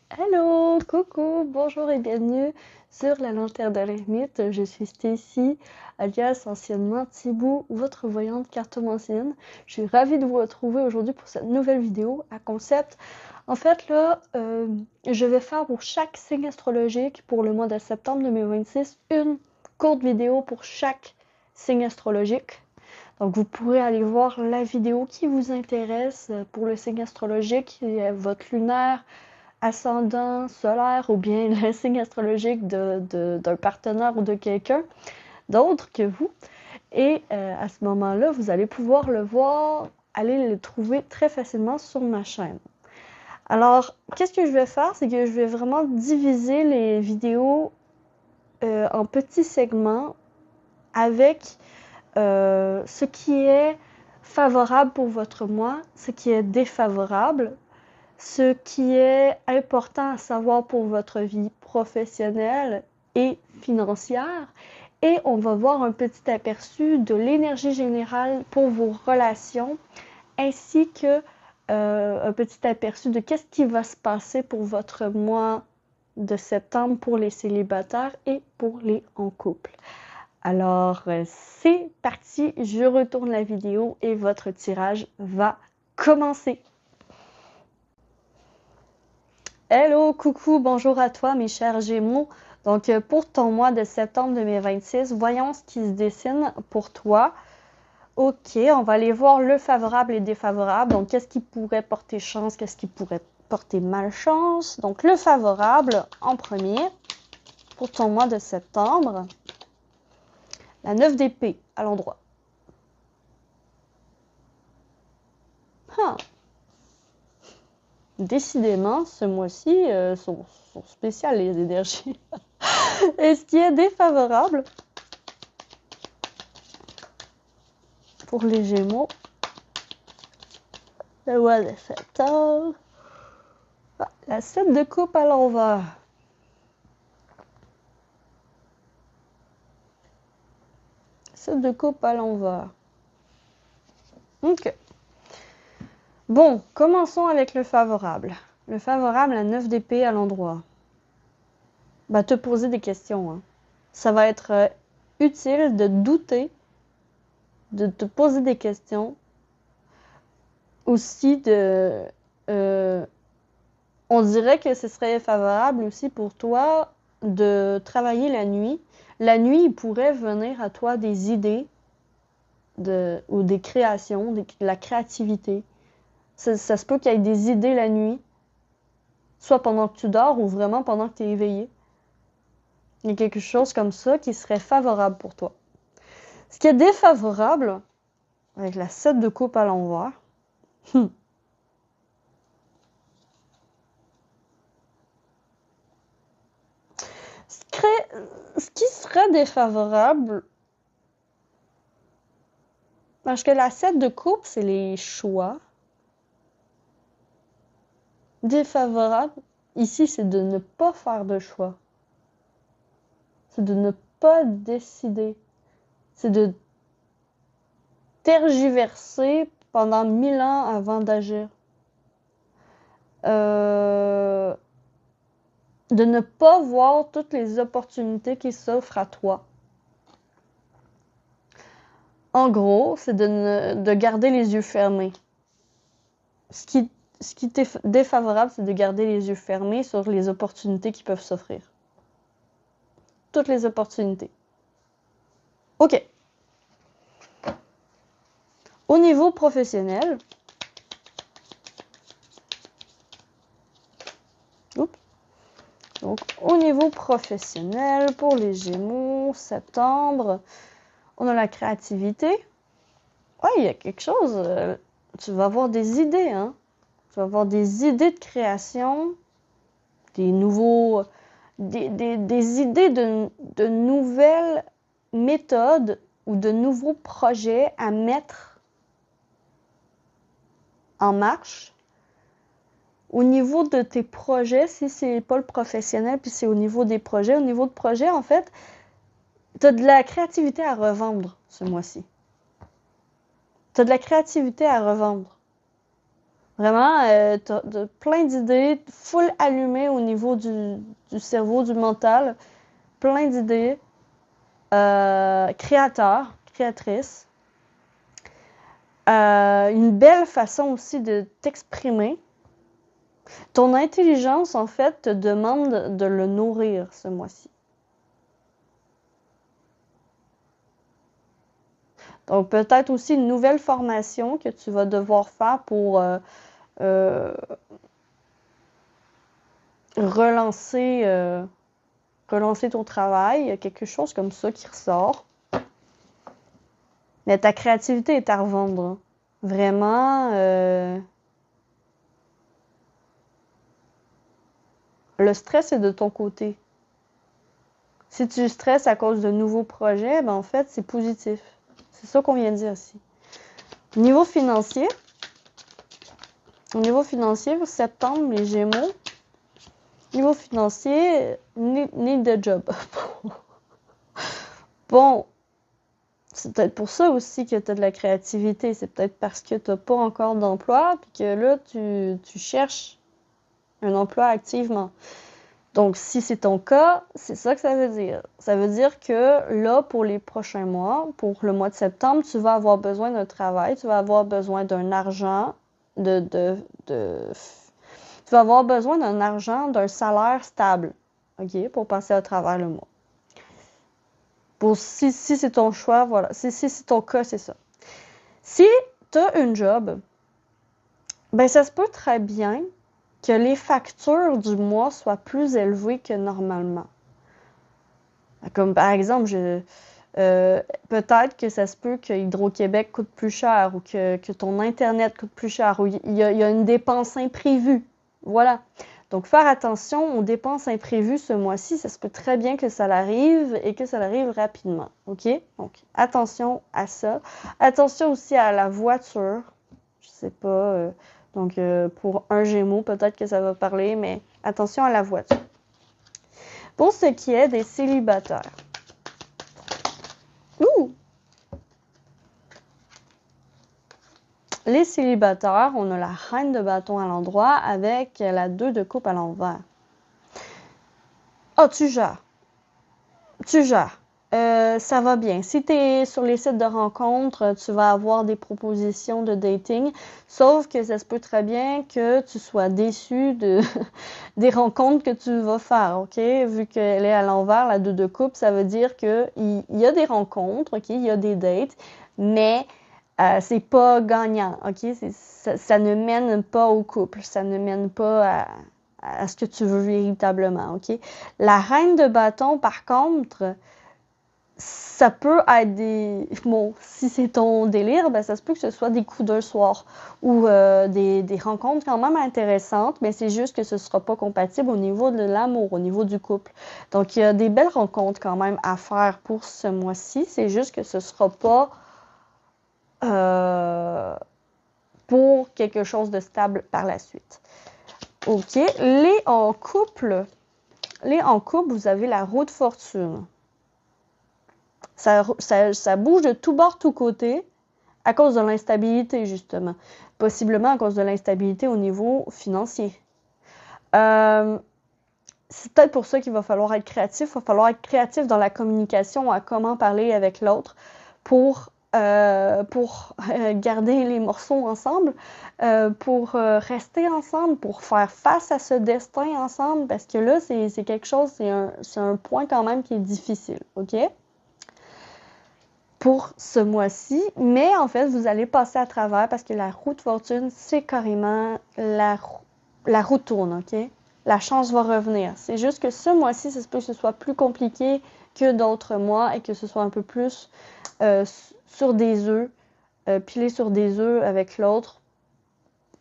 Hello, coucou, bonjour et bienvenue sur la lanterne de l'ermite. Je suis Stacy, alias anciennement Thibou, votre voyante cartomancienne. Je suis ravie de vous retrouver aujourd'hui pour cette nouvelle vidéo à concept. En fait, là, je vais faire pour chaque signe astrologique pour le mois de septembre 2026 une courte vidéo pour chaque signe astrologique. Donc, vous pourrez aller voir la vidéo qui vous intéresse pour le signe astrologique, votre lunaire, ascendant, solaire ou bien le signe astrologique d'un partenaire ou de quelqu'un d'autre que vous. Et à ce moment-là, vous allez pouvoir le voir, aller le trouver très facilement sur ma chaîne. Alors, qu'est-ce que je vais faire? C'est que je vais vraiment diviser les vidéos en petits segments avec ce qui est favorable pour votre mois, ce qui est défavorable, ce qui est important à savoir pour votre vie professionnelle et financière. Et on va voir un petit aperçu de l'énergie générale pour vos relations, ainsi que un petit aperçu de qu'est-ce qui va se passer pour votre mois de septembre pour les célibataires et pour les en couple. Alors, c'est parti, je retourne la vidéo et votre tirage va commencer. Hello, coucou, bonjour à toi mes chers Gémeaux. Donc pour ton mois de septembre 2026, voyons ce qui se dessine pour toi. Ok, on va aller voir le favorable et défavorable. Donc qu'est-ce qui pourrait porter chance, qu'est-ce qui pourrait porter malchance. Donc le favorable en premier pour ton mois de septembre. La 9 d'épée à l'endroit. Décidément, ce mois-ci sont spéciales les énergies. Et ce qui est défavorable pour les Gémeaux, le mois de septembre. Ah, la 7 de coupe à l'envers. Sept de coupe à l'envers. Ok. Bon, commençons avec le favorable. Le favorable, la 9 d'épée à l'endroit. Te poser des questions. Hein. Ça va être utile de douter, de te poser des questions. Aussi on dirait que ce serait favorable aussi pour toi de travailler la nuit. La nuit, il pourrait venir à toi des idées ou des créations, de la créativité. Ça se peut qu'il y ait des idées la nuit, soit pendant que tu dors ou vraiment pendant que tu es éveillé. Il y a quelque chose comme ça qui serait favorable pour toi. Ce qui est défavorable, avec la 7 de coupe à l'envers, ce qui serait défavorable, parce que la 7 de coupe, c'est les choix. Défavorable, ici, c'est de ne pas faire de choix. C'est de ne pas décider. C'est de tergiverser pendant 1000 ans avant d'agir. De ne pas voir toutes les opportunités qui s'offrent à toi. En gros, c'est de garder les yeux fermés. Ce qui est défavorable, c'est de garder les yeux fermés sur les opportunités qui peuvent s'offrir. Toutes les opportunités. Ok. Au niveau professionnel, donc au niveau professionnel, pour les Gémeaux, septembre, on a la créativité. Ouais, il y a quelque chose. Tu vas avoir des idées, hein. Tu vas avoir des idées de création, des nouveaux, des idées de nouvelles méthodes ou de nouveaux projets à mettre en marche. Au niveau de tes projets, si c'est pas le professionnel, puis c'est au niveau des projets, au niveau de projet, en fait, tu as de la créativité à revendre ce mois-ci. Tu as de la créativité à revendre. Vraiment, t'as plein d'idées, full allumé au niveau du cerveau, du mental. Plein d'idées. Créateur, créatrice. Une belle façon aussi de t'exprimer. Ton intelligence, en fait, te demande de le nourrir ce mois-ci. Donc, peut-être aussi une nouvelle formation que tu vas devoir faire pour euh, relancer, relancer ton travail. Il y a quelque chose comme ça qui ressort. Mais ta créativité est à revendre. Hein. Vraiment, le stress est de ton côté. Si tu stresses à cause de nouveaux projets, ben en fait, c'est positif. C'est ça qu'on vient de dire ici. Niveau financier, au niveau financier, septembre, les Gémeaux, niveau financier, need the job. Bon, c'est peut-être pour ça aussi que tu as de la créativité. C'est peut-être parce que tu n'as pas encore d'emploi, puis que là, tu cherches un emploi activement. Donc, si c'est ton cas, c'est ça que ça veut dire. Ça veut dire que là, pour les prochains mois, pour le mois de septembre, tu vas avoir besoin d'un travail, tu vas avoir besoin d'un argent, tu vas avoir besoin d'un argent, d'un salaire stable, OK, pour passer à travers le mois. Pour, si c'est ton choix, voilà. Si c'est ton cas, c'est ça. Si tu as une job, ben ça se peut très bien que les factures du mois soient plus élevées que normalement. Comme par exemple, peut-être que ça se peut que Hydro-Québec coûte plus cher ou que ton Internet coûte plus cher ou il y a une dépense imprévue. Voilà. Donc, faire attention aux dépenses imprévues ce mois-ci, ça se peut très bien que ça l'arrive et que ça l'arrive rapidement. OK? Donc, attention à ça. Attention aussi à la voiture. Je sais pas. Donc, pour un Gémeaux, peut-être que ça va parler, mais attention à la voiture. Pour ce qui est des célibataires. Ouh! Les célibataires, on a la reine de bâton à l'endroit avec la 2 de coupe à l'envers. Ah, tu gères. Tu gères. Ça va bien. Si tu es sur les sites de rencontres, tu vas avoir des propositions de dating, sauf que ça se peut très bien que tu sois déçu des rencontres que tu vas faire, OK? Vu qu'elle est à l'envers, la 2 de coupe, ça veut dire qu'il y a des rencontres, OK? Il y a des dates, mais c'est pas gagnant, OK? Ça ne mène pas au couple, ça ne mène pas à ce que tu veux véritablement, OK? La reine de bâton, par contre, ça peut être des... Bon, si c'est ton délire, ben ça se peut que ce soit des coups d'un soir ou des rencontres quand même intéressantes, mais c'est juste que ce ne sera pas compatible au niveau de l'amour, au niveau du couple. Donc, il y a des belles rencontres quand même à faire pour ce mois-ci. C'est juste que ce ne sera pas pour quelque chose de stable par la suite. OK. Les en couple, vous avez la roue de fortune. Ça bouge de tout bord, tout côté, à cause de l'instabilité, justement. Possiblement à cause de l'instabilité au niveau financier. C'est peut-être pour ça qu'il va falloir être créatif. Il va falloir être créatif dans la communication, à comment parler avec l'autre pour garder les morceaux ensemble, pour rester ensemble, pour faire face à ce destin ensemble, parce que là, c'est quelque chose, c'est un point quand même qui est difficile, OK? Pour ce mois-ci, mais en fait, vous allez passer à travers parce que la roue de fortune, c'est carrément la roue tourne, OK? La chance va revenir. C'est juste que ce mois-ci, ça se peut que ce soit plus compliqué que d'autres mois et que ce soit un peu plus sur des œufs, pilé sur des œufs avec l'autre,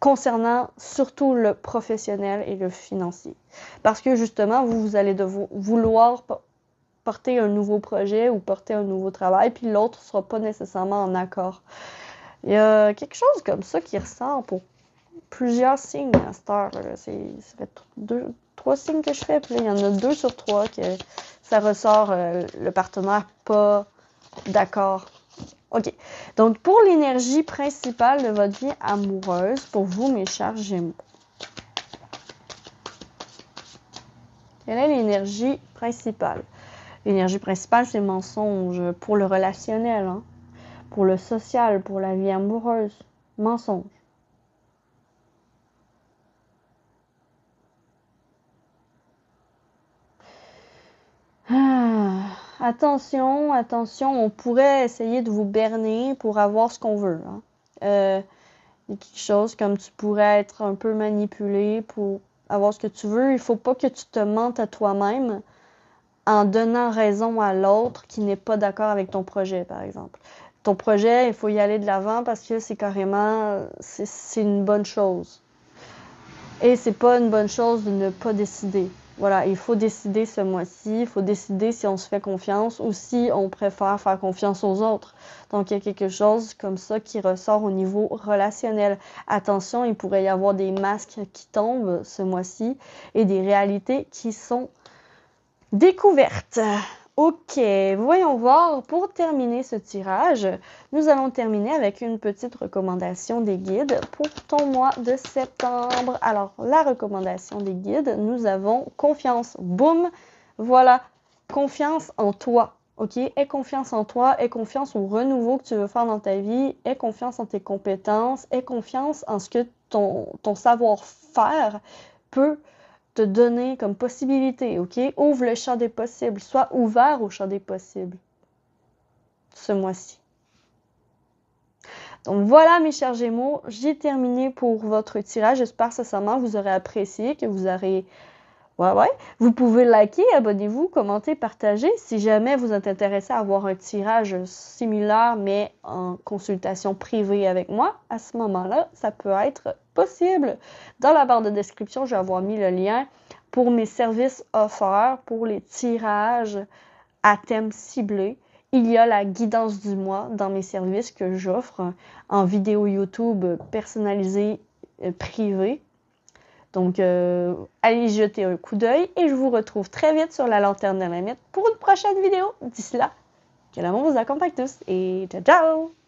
concernant surtout le professionnel et le financier. Parce que justement, vous allez vouloir porter un nouveau projet ou porter un nouveau travail, puis l'autre ne sera pas nécessairement en accord. Il y a quelque chose comme ça qui ressort pour plusieurs signes à cette heure. Ça fait 3 signes que je fais, puis là, il y en a 2 sur 3 que ça ressort le partenaire pas d'accord OK. Donc, pour l'énergie principale de votre vie amoureuse, pour vous, mes chers Gémeaux. Quelle est l'énergie principale? L'énergie principale, c'est le mensonge pour le relationnel, hein? Pour le social, pour la vie amoureuse. Mensonge. Attention, attention, on pourrait essayer de vous berner pour avoir ce qu'on veut. Hein? Il y a quelque chose comme tu pourrais être un peu manipulé pour avoir ce que tu veux. Il faut pas que tu te mentes à toi-même en donnant raison à l'autre qui n'est pas d'accord avec ton projet, par exemple. Ton projet, il faut y aller de l'avant parce que c'est carrément, c'est une bonne chose. Et c'est pas une bonne chose de ne pas décider. Voilà, il faut décider ce mois-ci, il faut décider si on se fait confiance ou si on préfère faire confiance aux autres. Donc, il y a quelque chose comme ça qui ressort au niveau relationnel. Attention, il pourrait y avoir des masques qui tombent ce mois-ci et des réalités qui sont découvertes. Ok, voyons voir. Pour terminer ce tirage, nous allons terminer avec une petite recommandation des guides pour ton mois de septembre. Alors, la recommandation des guides, nous avons confiance. Boum! Voilà, confiance en toi. Ok, aie confiance en toi, aie confiance au renouveau que tu veux faire dans ta vie, aie confiance en tes compétences, aie confiance en ce que ton savoir-faire peut te donner comme possibilité, ok? Ouvre le champ des possibles. Sois ouvert au champ des possibles ce mois-ci. Donc voilà, mes chers Gémeaux, j'ai terminé pour votre tirage. J'espère sincèrement que vous aurez apprécié, que vous aurez... Ouais. Vous pouvez liker, abonnez-vous, commenter, partager. Si jamais vous êtes intéressé à avoir un tirage similaire, mais en consultation privée avec moi, à ce moment-là, ça peut être possible. Dans la barre de description, je vais avoir mis le lien pour mes services offerts, pour les tirages à thème ciblé. Il y a la guidance du mois dans mes services que j'offre en vidéo YouTube personnalisée privée. Donc, allez jeter un coup d'œil et je vous retrouve très vite sur la lanterne de la mythe pour une prochaine vidéo. D'ici là, que l'amour vous accompagne tous et ciao ciao!